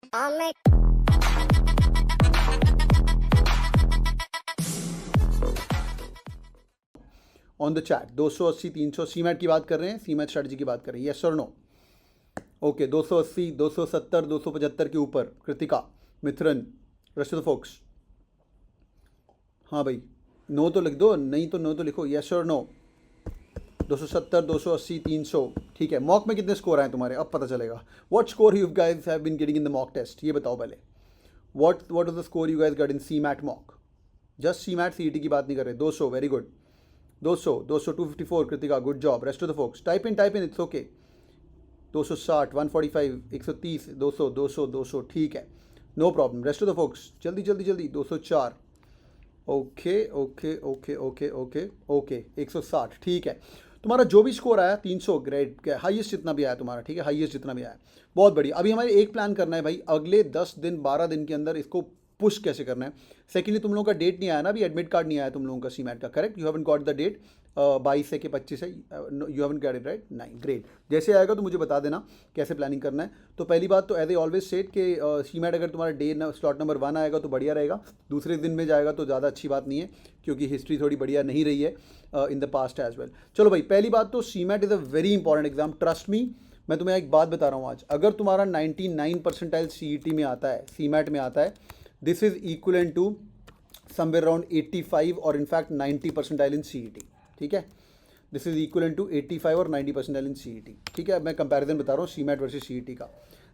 On the chat 280 300 CMAT की बात कर रहे हैं, सीमैट स्ट्रेटजी की बात कर रहे हैं, यस और नो? ओके 280 270 275 के ऊपर कृतिका, मिथुन, रेस्ट ऑफ द फोक्स। हाँ भाई, नो तो लिख दो, नहीं तो नो तो लिखो, यस और नो? 270 280 300, ठीक है। मॉक में कितने स्कोर आए तुम्हारे, अब पता चलेगा। What score you guys have been getting in the mock test, ये बताओ पहले। What is the score you guys got in CMAT mock? Just CMAT, CET की बात नहीं कर रहे। 200, very good. 200 254 Kritika, good job. Rest of the folks type in, it's okay. 260 145 130 200 200 200, ठीक है, no problem. Rest of the folks जल्दी जल्दी जल्दी। 204, okay okay okay okay okay okay 160, ठीक है। तुम्हारा जो भी स्कोर आया 300, ग्रेट, हाईएस्ट जितना भी आया तुम्हारा, ठीक है, हाईएस्ट जितना भी आया, बहुत बढ़िया। अभी हमारे एक प्लान करना है भाई, अगले 10 दिन 12 दिन के अंदर इसको पुश कैसे करना है। सेकेंडली, तुम लोगों का डेट नहीं आया ना अभी, एडमिट कार्ड नहीं आया तुम लोगों का सीमैट का, correct? You haven't got the date 22 है कि 25 है, you haven't got it, right? नहीं, ग्रेट। जैसे आएगा तो मुझे बता देना कैसे प्लानिंग करना है। तो पहली बात तो एज ए ऑलवेज सेट कि सीमैट अगर तुम्हारा डे स्लॉट नंबर 1 आएगा तो बढ़िया रहेगा, दूसरे दिन में जाएगा तो ज़्यादा अच्छी बात नहीं है, क्योंकि हिस्ट्री थोड़ी बढ़िया नहीं रही है in the past as well. चलो भाई, पहली बात तो CMAT is a very important exam, trust me. मैं तुम्हें एक बात बता रहा हूँ आज, अगर तुम्हारा 99 परसेंटाइल सीईटी में आता है, सीमैट में आता है, this is equivalent to somewhere around 85 और इनफैक्ट 90 परसेंटाइल इन सीईटी, ठीक है? दिस इज इक्वलेंट टू 85 और 90 परसेंटाइल इन सीईटी, ठीक है? मैं कंपैरिजन बता रहा हूँ सीमैट वर्सेस सीईटी का।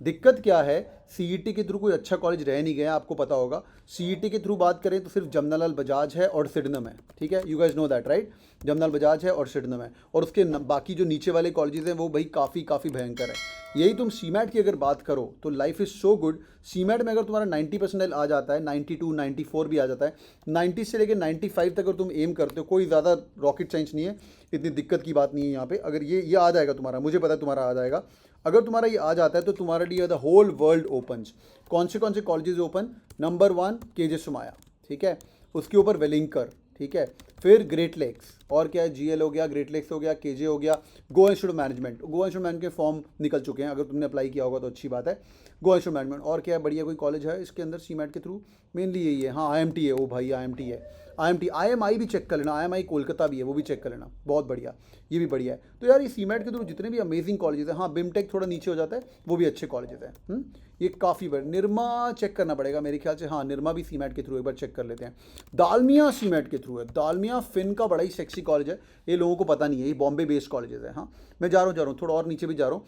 दिक्कत क्या है, सीईटी के थ्रू कोई अच्छा कॉलेज रह नहीं गया, आपको पता होगा। सीईटी के थ्रू बात करें तो सिर्फ जमनालाल बजाज है और सिडनम है, ठीक है? You guys know that, right? Jamnalal Bajaj है और सिडनम है, और उसके बाकी जो नीचे वाले कॉलेजेस हैं वो भाई काफ़ी भयंकर है। यही तुम सीमैट की अगर बात करो तो life is so good. CMAT में अगर तुम्हारा 90 परसेंटाइल आ जाता है, 92 94 भी आ जाता है, 90 से लेकर 95 तक अगर तुम एम करते हो, कोई ज़्यादा रॉकेट साइंस नहीं है, इतनी दिक्कत की बात नहीं है यहाँ पे। अगर ये आ जाएगा तुम्हारा, मुझे पता है तुम्हारा आ जाएगा। अगर तुम्हारा ये आ जाता है तो तुम्हारे लिए द होल वर्ल्ड ओपन्स। कौन से colleges open? Number 1 KJ Somaiya, ठीक है, उसके ऊपर वेलिंकर, ठीक है, फिर ग्रेट लेक्स, और क्या है, जीएल हो गया, ग्रेट लेक्स हो गया, केजे हो गया, Goa institute of management. Goa institute management के फॉर्म निकल चुके हैं, अगर तुमने अप्लाई किया होगा तो अच्छी बात है। गोवा इंस्टीट्यूट मैनेजमेंट, और क्या है, बढ़िया कोई कॉलेज है इसके अंदर सीमैट के थ्रू? मेनली यही है, हाँ, आईएमटी है, ओ भाई आईएमटी है, आईएमटी, आईएमआई भी चेक कर लेना, आईएमआई कोलकाता भी है, वो भी चेक कर लेना, बहुत बढ़िया, ये भी बढ़िया है। तो यार ये सीमैट के थ्रू जितने भी अमेजिंग कॉलेजेस हैं, हाँ बिमटेक थोड़ा नीचे हो जाता है, वो भी अच्छे कॉलेजेस हैं। ये काफ़ी बड़े, निरमा चेक करना पड़ेगा मेरे ख्याल से, हाँ निरमा भी सीमैट के थ्रू, एक बार चेक कर लेते हैं। दालमिया सीमैट के थ्रू है, दालमिया फिन का बड़ा ही सेक्सी कॉलेज है, ये लोगों को पता नहीं है, ये बॉम्बे बेस्ड कॉलेजेस है। हाँ मैं जा रहा हूँ थोड़ा और नीचे भी जा रहा हूँ।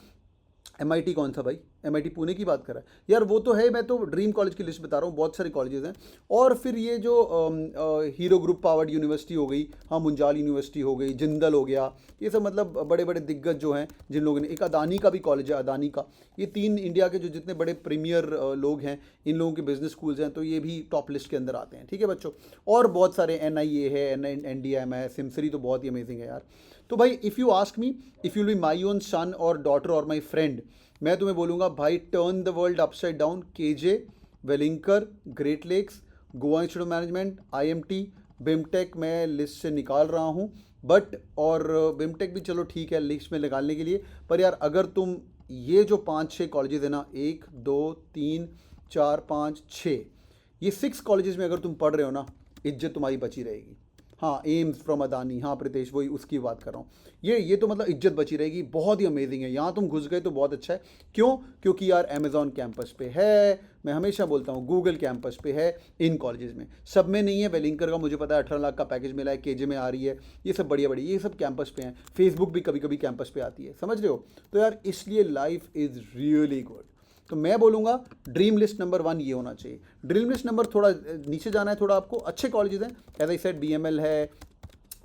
एमआईटी कौन सा भाई? एमआईटी पुणे की बात कर रहा है यार, वो तो है, मैं तो ड्रीम कॉलेज की लिस्ट बता रहा हूँ, बहुत सारे कॉलेजेस हैं। और फिर ये जो हीरो ग्रुप पावर्ड यूनिवर्सिटी हो गई, हाँ मुंजाल यूनिवर्सिटी हो गई, जिंदल हो गया, ये सब मतलब बड़े बड़े दिग्गज जो हैं, जिन लोगों ने, एक अदानी का भी कॉलेज है, अदानी का। ये 3 इंडिया के जो जितने बड़े प्रीमियर लोग हैं, इन लोगों के बिजनेस स्कूल्स हैं, तो ये भी टॉप लिस्ट के अंदर आते हैं, ठीक है बच्चों। और बहुत सारे एनआईए है, एनडीएम है, सिमसरी तो बहुत ही अमेजिंग है यार। तो भाई if you ask me, if you will be my own son और डॉटर और माई फ्रेंड, मैं तुम्हें बोलूँगा भाई turn the world upside down. KJ, Welingkar, Great Lakes, Goa institute of Management, IMT, BIMTECH मैं लिस्ट से निकाल रहा हूँ, बट और बिमटेक भी चलो ठीक है लिस्ट में निकालने के लिए, पर यार अगर तुम ये जो 5-6 कॉलेजेस है ना, 1 2 3 4 5 6, ये 6 कॉलेजेस में अगर तुम पढ़ रहे हो ना, इज्जत तुम्हारी बची रहेगी। हाँ एम्स फ्रॉम अदानी, हाँ प्रितेश वही उसकी बात कर रहा हूँ। ये तो मतलब इज्जत बची रहेगी, बहुत ही अमेजिंग है। यहाँ तुम घुस गए तो बहुत अच्छा है। क्यों? क्योंकि यार अमेजॉन कैंपस पे है, मैं हमेशा बोलता हूँ, गूगल कैंपस पे है, इन कॉलेजेस में, सब में नहीं है। वेलिंकर का मुझे पता है 18 लाख का पैकेज मिला है, केजे में आ रही है, ये सब बढ़िया बढ़िया, ये सब कैंपस पे हैं। फेसबुक भी कभी कभी कैंपस पे आती है, समझ रहे हो? तो यार इसलिए लाइफ इज़ रियली गुड। तो मैं बोलूँगा ड्रीम लिस्ट नंबर 1 ये होना चाहिए। ड्रीम लिस्ट नंबर थोड़ा नीचे जाना है, थोड़ा आपको अच्छे कॉलेजेस हैं, एज आई सेड बीएमएल है,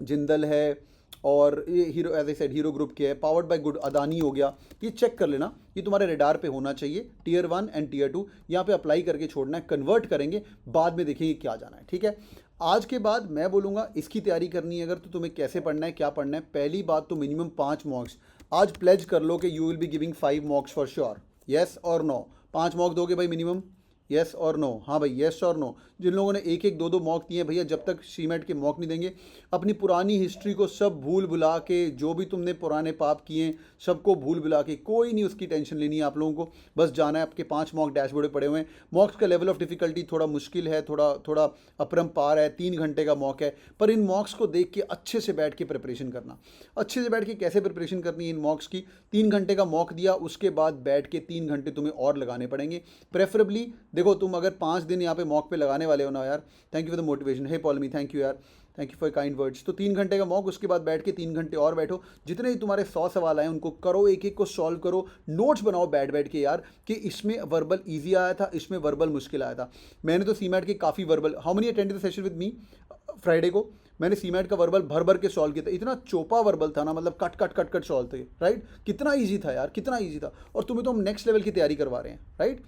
जिंदल है, और ये Hero, as I said Hero group के है, पावर्ड बाय गुड, अदानी हो गया, ये चेक कर लेना, ये तुम्हारे रेडार पे होना चाहिए। टियर 1 एंड टियर 2 यहाँ पे अप्लाई करके छोड़ना है, कन्वर्ट करेंगे, बाद में देखेंगे क्या जाना है, ठीक है? आज के बाद मैं बोलूँगा इसकी तैयारी करनी है अगर, तो तुम्हें कैसे पढ़ना है, क्या पढ़ना है। पहली बात तो मिनिमम 5 मॉक्स आज प्लेज कर लो कि you will be giving 5 मॉक्स for sure, yes और नो। 5 मॉक दोगे भाई मिनिमम, येस और नो? हाँ भाई, येस और नो? जिन लोगों ने एक एक दो दो मॉक दिए भैया, जब तक सीमेट के मॉक नहीं देंगे, अपनी पुरानी हिस्ट्री को सब भूल भुला के, जो भी तुमने पुराने पाप किए सबको भूल भुला के, कोई नहीं उसकी टेंशन लेनी है आप लोगों को। बस जाना है, आपके 5 मॉक डैशबोर्ड पे पड़े हुए हैं। मॉक्स का लेवल ऑफ डिफिकल्टी थोड़ा मुश्किल है, थोड़ा थोड़ा अपरंपार है, 3 घंटे का मॉक है, पर इन मॉक्स को देख के अच्छे से बैठ के प्रिपरेशन करना। अच्छे से बैठ के कैसे प्रिपरेशन करनी है इन मॉक्स की? 3 घंटे का मॉक दिया, उसके बाद बैठ के 3 घंटे तुम्हें और लगाने पड़ेंगे। प्रेफरेबली देखो, तुम अगर 5 दिन यहाँ पे मॉक पे लगाने वाले हो ना यार, thank you for the motivation, hey Paulami, thank you यार, thank you for kind words. तो 3 घंटे का मॉक, उसके बाद बैठ के 3 घंटे और बैठो, जितने ही तुम्हारे 100 सवाल आए उनको करो, एक एक को सॉल्व करो, नोट्स बनाओ बैठ बैठ के यार, कि इसमें वर्बल ईजी आया था, इसमें वर्बल मुश्किल आया था। मैंने तो सीमैट के काफ़ी verbal, how many attended the session with me Friday को? मैंने सीमैट का वर्बल भर भर के सॉल्व किया था, इतना चोपा वर्बल था ना, मतलब cut cut cut cut solve थे, राइट? कितना ईजी था यार, कितना ईजी था, और तुम्हें तो हम नेक्स्ट लेवल की तैयारी करवा रहे हैं, राइट?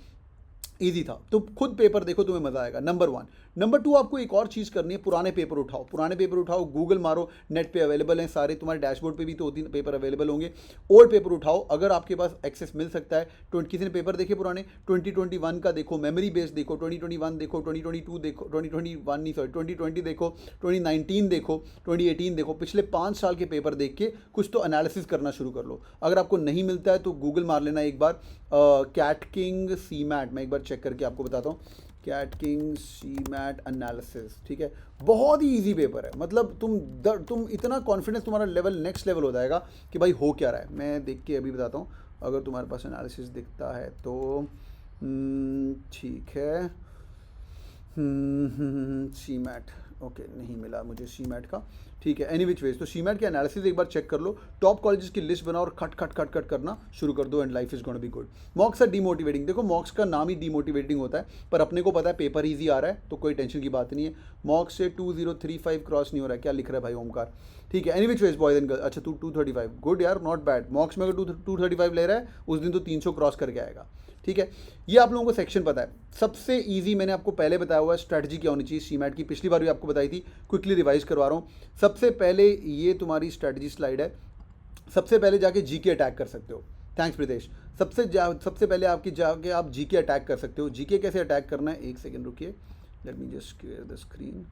ईजी था। तो खुद पेपर देखो, तुम्हें मज़ा आएगा, नंबर 1। नंबर 2, आपको एक और चीज़ करनी है, पुराने पेपर उठाओ, पुराने पेपर उठाओ, गूगल मारो, नेट पे अवेलेबल हैं सारे, तुम्हारे डैशबोर्ड पे भी 2-3 पेपर अवेलेबल होंगे। ओल्ड पेपर उठाओ अगर आपके पास एक्सेस मिल सकता है। किसी ने पेपर देखे पुराने? 2021 का देखो, मेमोरी बेस्ड देखो, 2021 देखो, 2022 देखो, 2021 नहीं सॉरी 2020 देखो, 2019 देखो, 2018 देखो, पिछले 5 साल के पेपर देख के कुछ तो एनालिसिस करना शुरू कर लो। अगर आपको नहीं मिलता है तो गूगल मार लेना एक बार, कैट किंग सीमैट, मैं एक बार चेक करके आपको बताता हूँ, कैट किंग सीमैट एनालिसिस, ठीक है? बहुत ही इजी पेपर है, मतलब तुम इतना कॉन्फिडेंस, तुम्हारा लेवल नेक्स्ट लेवल हो जाएगा कि भाई हो क्या रहा है। मैं देख के अभी बताता हूँ, अगर तुम्हारे पास एनालिसिस दिखता है तो ठीक है। सीमैट, ओके, नहीं मिला मुझे सीमैट का, ठीक है। एनी विच वेज, तो सीमैट के एनालिसिस एक बार चेक कर लो, टॉप कॉलेजेस की लिस्ट बनाओ और खट खट खट खट करना शुरू कर दो, and life is gonna be good. Mocks are demotivating, देखो मॉक्स का नाम ही डीमोटिवेटिंग होता है, पर अपने को पता है पेपर ईजी आ रहा है तो कोई टेंशन की बात नहीं है। मॉक्स से 2035 क्रॉस नहीं हो रहा है, क्या लिख रहा है भाई ओमकार, ठीक है। Any which ways boys and girls, अच्छा 235, गुड यार, नॉट बैड। मॉक्स में अगर 235 ले रहा है उस दिन तो 300 क्रॉस करके आएगा, ठीक है। ये आप लोगों को सेक्शन पता है। सबसे इजी मैंने आपको पहले बताया हुआ है, स्ट्रैटेजी क्या होनी चाहिए सीमैट की, पिछली बार भी आपको बताई थी, क्विकली रिवाइज करवा रहा हूँ। सबसे पहले ये तुम्हारी स्ट्रैटेजी स्लाइड है, सबसे पहले जाके जीके अटैक कर सकते हो। थैंक्स प्रीतेश। सबसे पहले आपकी जाके आप जीके अटैक कर सकते हो। जीके कैसे अटैक करना है, एक सेकेंड रुकिए, let me just clear the screen.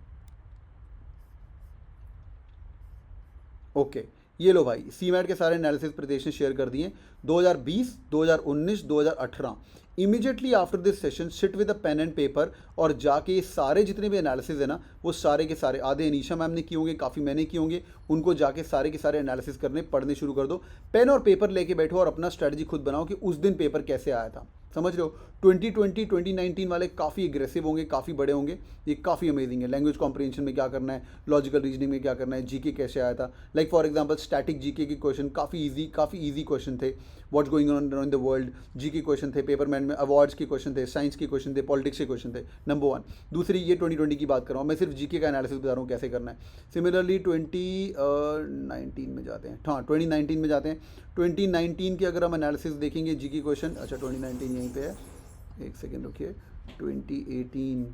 Okay, ये लो भाई, सीमैट के सारे एनालिसिस प्रीतेश ने शेयर कर दिए, 2020, 2019, 2018। Immediately after this session sit with a pen and paper, और जाके सारे जितने भी एनालिसिस है ना, वो सारे के सारे, आधे अनीशा मैम ने किए होंगे, काफ़ी मैंने किए होंगे, उनको जाके सारे के सारे एनालिसिस करने, पढ़ने शुरू कर दो। पेन और पेपर लेके बैठो और अपना स्ट्रैटेजी खुद बनाओ कि उस दिन पेपर कैसे आया था, समझ रहे हो? 2020, 2019 वाले काफ़ी एग्रेसिव होंगे, काफ़ी बड़े होंगे, ये काफ़ी अमेजिंग है। लैंग्वेज कॉम्प्रिहेंशन में क्या करना है, लॉजिकल रीजनिंग में क्या करना है, जीके कैसे आया था। Like for example static GK के क्वेश्चन काफ़ी इजी क्वेश्चन थे। What's going on in the world, GK question थे, पेपरमैन में अवार्ड्स के क्वेश्चन थे, साइंस के क्वेश्चन थे, पॉलिटिक्स के क्वेश्चन थे, नंबर 1। दूसरी, ये 2020 की बात कर रहा हूँ मैं, सिर्फ जीके का एनालिसिस बता रहा हूँ कैसे करना है। सिमिलरली 2019 में जाते हैं, हाँ 2019 में जाते हैं। 2019 के अगर हम एनालिसिस देखेंगे जीके क्वेश्चन, अच्छा 2019 यहीं पे है, एक सेकेंड रुकिए, 2018,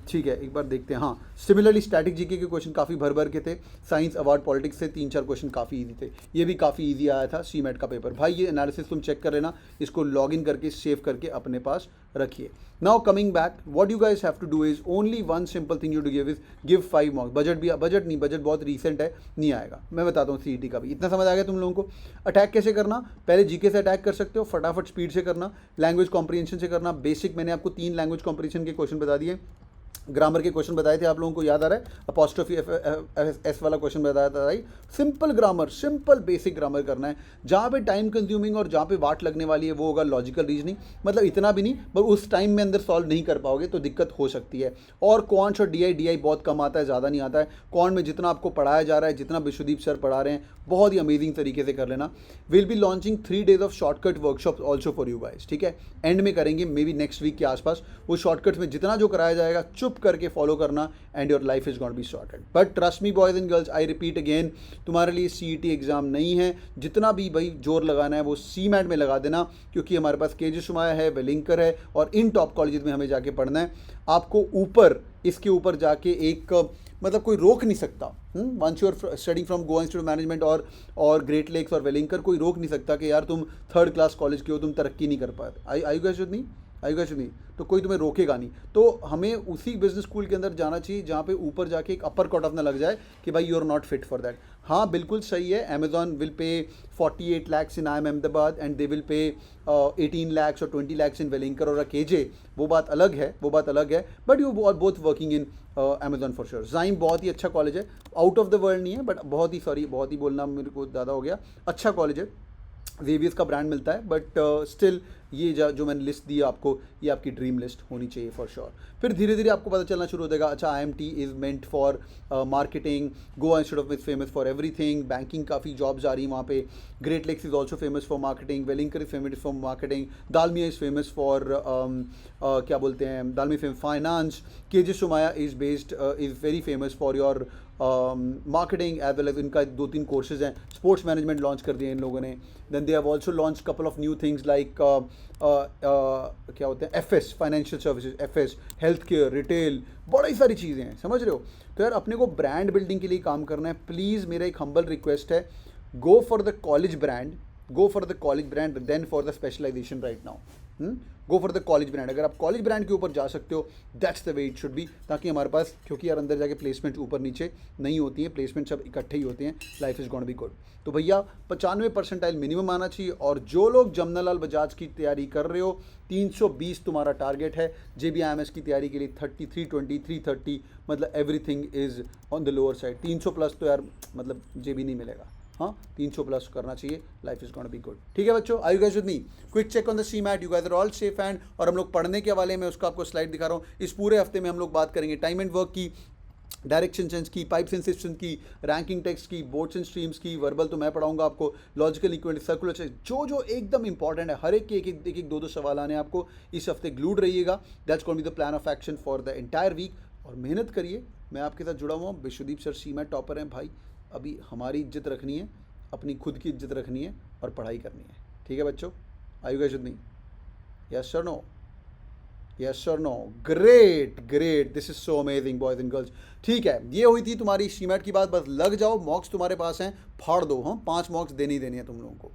ठीक है, एक बार देखते हैं। हाँ, सिमिलरली स्टैटिक जीके के क्वेश्चन काफ़ी भर भर के थे, साइंस अवार्ड पॉलिटिक्स से 3-4 क्वेश्चन काफ़ी इजी थे, ये भी काफ़ी इजी आया था सीमैट का पेपर। भाई ये एनालिसिस तुम चेक कर लेना, इसको लॉगिन करके सेव करके अपने पास रखिए। Now coming back, what you guys have to do is only one simple thing you to give is give 5 marks. Budget बहुत रीसेंट है, नहीं आएगा, मैं बताता हूँ सीईटी का भी। इतना समझ आ गया तुम लोगों को? अटैक कैसे करना, पहले जीके से अटैक कर सकते हो, फटाफट स्पीड से करना, लैंग्वेज कॉम्प्रिहेंशन से करना। बेसिक मैंने आपको 3 लैंग्वेज कॉम्प्रिहेंशन के क्वेश्चन बता दिए, ग्रामर के क्वेश्चन बताए थे, आप लोगों को याद आ रहा है? अपॉस्ट्रोफी एस वाला क्वेश्चन बताया था भाई। Simple grammar, simple basic grammar करना है। जहाँ पे टाइम कंज्यूमिंग और जहाँ पे वाट लगने वाली है वो होगा लॉजिकल रीजनिंग, मतलब इतना भी नहीं, पर उस टाइम में अंदर सॉल्व नहीं कर पाओगे तो दिक्कत हो सकती है। और क्वांट्स और डीआई बहुत कम आता है, ज़्यादा नहीं आता है। क्वांट में जितना आपको पढ़ाया जा रहा है, जितना विश्वदीप सर पढ़ा रहे हैं, बहुत ही अमेजिंग तरीके से कर लेना। Will be launching 3 days of shortcut workshop also for you guys, ठीक है? एंड में करेंगे, मे बी नेक्स्ट वीक के आसपास। वो शॉर्टकट्स में जितना जो कराया जाएगा चुप करके फॉलो करना, and your life is gonna be sorted. But trust me boys and girls, I repeat again, तुम्हारे लिए सीईटी एग्जाम नहीं है। जितना भी भाई जोर लगाना है वो सीमैट में लगा देना, क्योंकि हमारे पास केजी सुमाया है, वेलिंकर है, और इन टॉप कॉलेजेस में हमें जाके पढ़ना है। आपको ऊपर, इसके ऊपर जाके एक, मतलब कोई रोक नहीं सकता। Once you are studying from Goa institute of management और ग्रेट लेक्स और वेलिंकर, कोई रोक नहीं सकता कि यार तुम 3rd क्लास कॉलेज के हो, तुम तरक्की नहीं कर पाते। आई गाइस विद मी? आएगा नहीं, तो कोई तुम्हें रोकेगा नहीं। तो हमें उसी बिजनेस स्कूल के अंदर जाना चाहिए जहाँ पे ऊपर जाके एक अपर कट ऑफ ना लग जाए कि भाई you are not fit for that. हाँ बिल्कुल सही है, Amazon will pay 48 lakhs in IIM Ahmedabad and they will pay 18 lakhs और 20 lakhs इन वेलिंकर और केजे, वो बात अलग है, वो बात अलग है। But you are both working in Amazon for sure. जाइम बहुत ही अच्छा कॉलेज है, आउट ऑफ द वर्ल्ड नहीं है बट बहुत ही, सॉरी बहुत ही बोलना मेरे को ज़्यादा हो गया, अच्छा कॉलेज है। जेवियर्स का ब्रांड मिलता है बट स्टिल ये जो मैंने लिस्ट दी आपको, ये आपकी ड्रीम लिस्ट होनी चाहिए फॉर श्योर। फिर धीरे धीरे आपको पता चलना शुरू हो जाएगा, अच्छा IMT is meant for marketing, Goa institute of is famous for everything, banking काफ़ी जॉब्स आ रही हैं वहाँ पे, Great Lakes is also famous for marketing, Welingkar is famous for marketing, Dalmia is famous for क्या बोलते हैं, Dalmia famous finance, KJ Somaiya is based is very famous for your marketing as well as इनका 2-3 कोर्सेज हैं, स्पोर्ट्स मैनेजमेंट लॉन्च कर दिए इन लोगों ने। Then they have also launch couple of new things like क्या होते हैं FS financial services, FS health care, retail, बड़ी सारी चीज़ें हैं, समझ रहे हो। तो यार अपने को ब्रांड बिल्डिंग के लिए काम करना है। प्लीज़ मेरा एक हम्बल रिक्वेस्ट है, go for the college brand, go for the college brand then for the specialisation right now. Go for the college brand, अगर आप कॉलेज ब्रांड के ऊपर जा सकते हो that's the way it should be, ताकि हमारे पास, क्योंकि यार अंदर जाके प्लेसमेंट ऊपर नीचे नहीं होती है, प्लेसमेंट सब इकट्ठे ही होते हैं, life is gonna be good. तो भैया 95 परसेंटाइल मिनिमम आना चाहिए। और जो लोग जमनालाल बजाज की तैयारी कर रहे हो, 320 तुम्हारा टारगेट है। JB IMS की तैयारी के लिए 30, 320, 330, मतलब everything is on the lower side. 300 plus तो यार मतलब JB नहीं मिलेगा, हाँ 300 प्लस करना चाहिए, life is gonna be good. ठीक है बच्चों, are you guys with me? Quick check on the CMAT, you guys are all safe and, और हम लोग पढ़ने के हवाले में उसका आपको स्लाइड दिखा रहा हूँ। इस पूरे हफ्ते में हम लोग बात करेंगे टाइम एंड वर्क की, डायरेक्शन सेंस की, पाइप्स एंड सिस्टम की, रैंकिंग टेक्स्ट की, बोर्ड्स एंड स्ट्रीम्स की, वर्बल तो मैं पढ़ाऊंगा आपको, लॉजिकल इक्विवेलेंट, सर्कुलर, जो एकदम इंपॉर्टेंट है, हर एक के एक 2-2 सवाल आने आपको इस हफ्ते। ग्लूड रहिएगा, that's going be the plan of action for the entire week. और मेहनत करिए, मैं आपके साथ जुड़ा हुआ हूँ, विश्वदीप सर CMAT टॉपर हैं भाई। अभी हमारी इज्जत रखनी है, अपनी खुद की इज्जत रखनी है और पढ़ाई करनी है। ठीक है बच्चों, are you guys with me? Yes और नो? यस और no? Great great, this is so amazing boys and girls. ठीक है, ये हुई थी तुम्हारी CMAT की बात। बस लग जाओ, मॉक्स तुम्हारे पास हैं, फाड़ दो। हाँ 5 मॉक्स देनी ही देनी है तुम लोगों को।